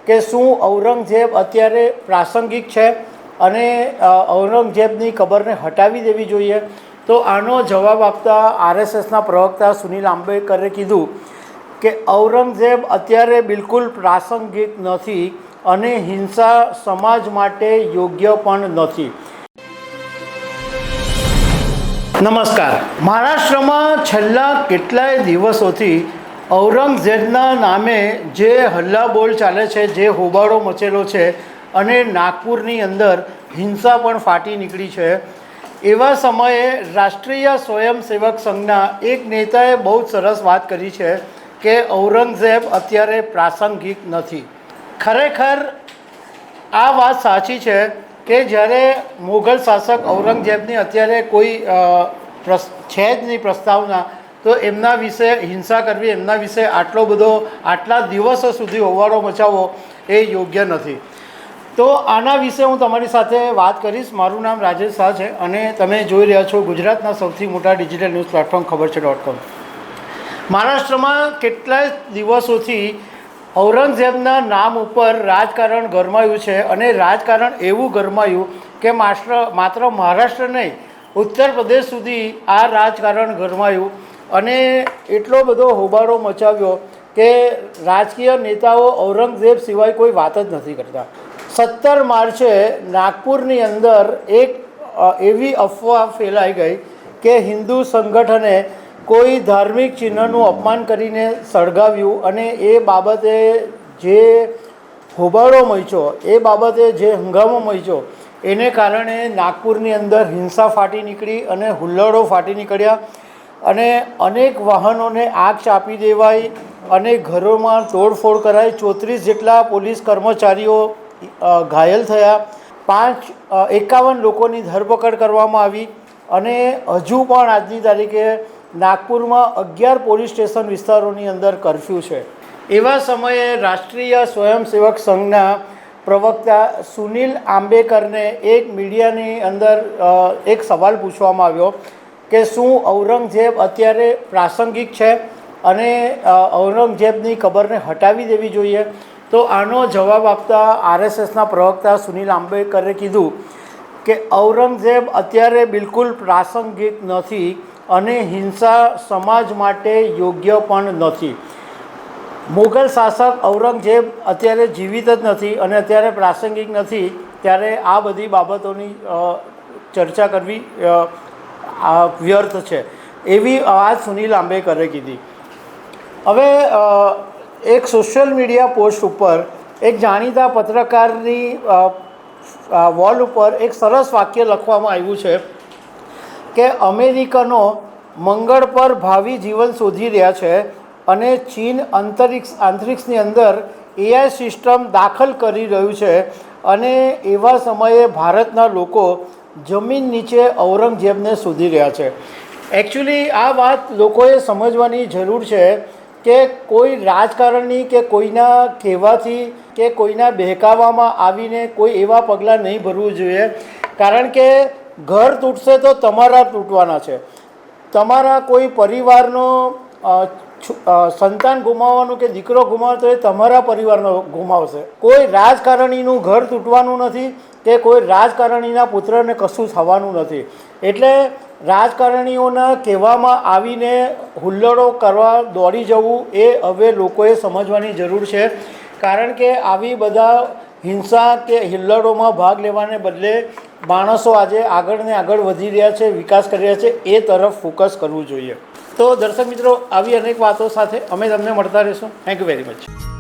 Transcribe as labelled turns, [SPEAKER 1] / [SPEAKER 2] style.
[SPEAKER 1] કે શું ઔરંગઝેબ અત્યારે પ્રાસંગિક છે અને ઔરંગઝેબની કબરને હટાવી દેવી જોઈએ? તો આનો જવાબ આપતા આરએસએસના પ્રવક્તા સુનિલ આંબેડકરે કીધું કે ઔરંગઝેબ અત્યારે બિલકુલ પ્રાસંગિક નથી અને હિંસા સમાજ માટે યોગ્ય પણ નથી. નમસ્કાર. મહારાષ્ટ્રમાં છેલ્લા કેટલાય દિવસોથી ઔરંગઝેબના નામે જે હલ્લાબોલ ચાલે છે, જે હોબાળો મચેલો છે અને નાગપુરની અંદર હિંસા પણ ફાટી નીકળી છે, એવા સમયે રાષ્ટ્રીય સ્વયંસેવક સંઘના એક નેતાએ બહુ જ સરસ વાત કરી છે કે ઔરંગઝેબ અત્યારે પ્રાસંગિક નથી. ખરેખર આ વાત સાચી છે કે જ્યારે મુઘલ શાસક ઔરંગઝેબની અત્યારે કોઈ છે જ નહીં પ્રસ્તાવના, તો એમના વિશે હિંસા કરવી, એમના વિશે આટલા દિવસો સુધી હોબાળો મચાવવો એ યોગ્ય નથી. તો આના વિશે હું તમારી સાથે વાત કરીશ. મારું નામ રાજેશ શાહ છે અને તમે જોઈ રહ્યા છો ગુજરાતના સૌથી મોટા ડિજિટલ ન્યૂઝ પ્લેટફોર્મ ખબર છે.com. મહારાષ્ટ્રમાં કેટલાય દિવસોથી ઔરંગઝેબના નામ ઉપર રાજકારણ ગરમાયું છે અને રાજકારણ એવું ગરમાયું કે માત્ર મહારાષ્ટ્ર નહીં, ઉત્તર પ્રદેશ સુધી આ રાજકારણ ગરમાયું અને એટલો બધો હોબાળો મચાવ્યો કે રાજકીય નેતાઓ ઔરંગઝેબ સિવાય કોઈ વાત જ નથી કરતા. 17 માર્ચે નાગપુરની અંદર એક એવી અફવા ફેલાઈ ગઈ કે હિન્દુ સંગઠને કોઈ ધાર્મિક ચિહ્નનું અપમાન કરીને સળગાવ્યું અને એ બાબતે જે હોબાળો મચ્યો, એ બાબતે જે હંગામો મચ્યો, એને કારણે નાગપુરની અંદર હિંસા ફાટી નીકળી અને હુલ્લડો ફાટી નીકળ્યા અને અનેક વાહનોને આગ ચાંપી દેવાઈ અને ઘરોમાં તોડફોડ કરાઈ. 34 જેટલા પોલીસ કર્મચારીઓ ઘાયલ થયા, 51 લોકોની ધરપકડ કરવામાં આવી અને હજુ પણ આજની તારીખે નાગપુરમાં 11 પોલીસ સ્ટેશન વિસ્તારોની અંદર કર્ફ્યુ છે. એવા સમયે રાષ્ટ્રીય સ્વયંસેવક સંઘના પ્રવક્તા સુનિલ આંબેડકરને એક મીડિયાની અંદર એક સવાલ પૂછવામાં આવ્યો કે શું ઔરંગઝેબ અત્યારે પ્રાસંગિક છે અને ઔરંગઝેબની કબરને હટાવી દેવી જોઈએ? તો આનો જવાબ આપતા આરએસએસના પ્રવક્તા સુનિલ આંબેડકરે કીધું કે ઔરંગઝેબ અત્યારે બિલકુલ પ્રાસંગિક નથી અને હિંસા સમાજ માટે યોગ્ય પણ નથી. મુઘલ શાસક ઔરંગઝેબ અત્યારે જીવિત જ નથી અને અત્યારે પ્રાસંગિક નથી, ત્યારે આ બધી બાબતોની ચર્ચા કરવી વ્યર્થ છે, એવી વાત સુનિલ આંબેડકરે કીધી. હવે એક સોશિયલ મીડિયા પોસ્ટ ઉપર એક જાણીતા પત્રકારની વોલ ઉપર એક સરસ વાક્ય લખવામાં આવ્યું છે કે અમેરિકનો મંગળ પર ભાવિ જીવન શોધી રહ્યા છે અને ચીન અંતરિક્ષની અંદર AI સિસ્ટમ દાખલ કરી રહ્યું છે અને એવા સમયે ભારતના લોકો જમીન નીચે ઔરંગઝેબને શોધી રહ્યા છે. એકચ્યુઅલી આ વાત લોકોએ સમજવાની જરૂર છે કે કોઈ રાજકારણી કે કોઈના કહેવાથી કે કોઈના બહેકાવામાં આવીને કોઈ એવા પગલાં નહીં ભરવું જોઈએ, કારણ કે ઘર તૂટશે તો તમારા તૂટવાના છે. તમારા કોઈ પરિવારનો સંતાન ગુમાવવાનું કે દીકરો ગુમાવતો એ તમારા પરિવારનો ગુમાવશે. કોઈ રાજકારણીનું ઘર તૂટવાનું નથી કે કોઈ રાજકારણીના પુત્રને કશું થવાનું નથી. એટલે રાજકારણીઓના કહેવામાં આવીને હુલ્લડો કરવા દોડી જવું એ હવે લોકોએ સમજવાની જરૂર છે, કારણ કે આવી બધા હિંસા કે હુલ્લડોમાં ભાગ લેવાને બદલે માણસો આજે આગળ ને આગળ વધી રહ્યા છે, વિકાસ કરી રહ્યા છે, એ તરફ ફોકસ કરવું જોઈએ. તો દર્શક મિત્રો, આવી અનેક વાતો સાથે અમે તમને મળતા રહીશું. Thank you very much.